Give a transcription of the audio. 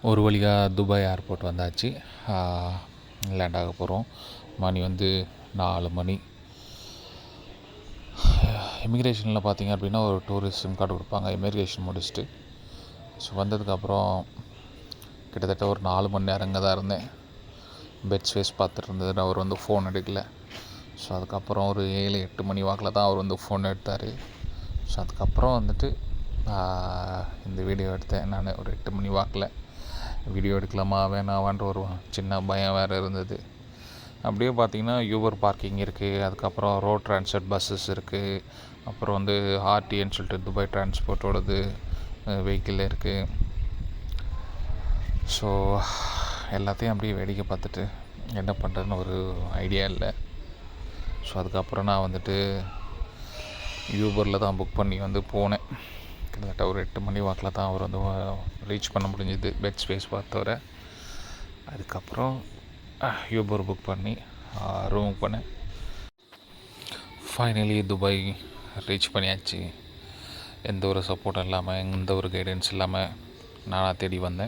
ஒரு வழியாக Dubai airport வந்தாச்சு. லேண்ட் ஆக போகிறோம். மணி வந்து 4 மணி. இமிக்ரேஷனில் பார்த்திங்க அப்படின்னா ஒரு டூரிஸ்ட் சிம் கார்டு கொடுப்பாங்க இமிக்ரேஷன் முடிச்சுட்டு. ஸோ வந்ததுக்கப்புறம் கிட்டத்தட்ட ஒரு 4 மணி நேரம் இங்கே தான் இருந்தேன். பெட் ஸ்பேஸ் பார்த்துட்டு இருந்தது. அவர் வந்து ஃபோன் எடுக்கலை. ஸோ அதுக்கப்புறம் ஒரு 7-8 மணி வாக்கில் தான் அவர் வந்து ஃபோன் எடுத்தார். ஸோ அதுக்கப்புறம் வந்துட்டு இந்த வீடியோ எடுத்தேன் நான். ஒரு 8 மணி வாக்கில் வீடியோ எடுக்கலாமா வேணாவான்ற ஒரு சின்ன பயம் வேறு இருந்தது. அப்படியே பார்த்திங்கன்னா யூபர் பார்க்கிங் இருக்குது, அதுக்கப்புறம் ரோட் டிரான்ஸ்போர்ட் பஸ்ஸஸ் இருக்குது, அப்புறம் வந்து ஆர்டின்னு சொல்லிட்டு துபாய் டிரான்ஸ்போர்ட்டோடது வெஹிக்கிள் இருக்குது. ஸோ எல்லாத்தையும் அப்படியே வேடிக்கை பார்த்துட்டு என்ன பண்ணுறதுன்னு ஒரு ஐடியா இல்லை. ஸோ அதுக்கப்புறம் நான் வந்துட்டு யூபரில் தான் புக் பண்ணி வந்து போனேன். கிட்டத்தட்ட ஒரு 8 மணி வாக்கில் தான் அவர் வந்து ரீச் பண்ண முடிஞ்சுது பெட் ஸ்பேஸ் பார்த்தவரை. அதுக்கப்புறம் யூபர் புக் பண்ணி ரூம் பண்ணேன். ஃபைனலி துபாய் ரீச் பண்ணியாச்சு. எந்த ஒரு சப்போர்ட்டும் இல்லாமல், எந்த ஒரு கைடன்ஸ் இல்லாமல் நானாக தேடி வந்தேன்.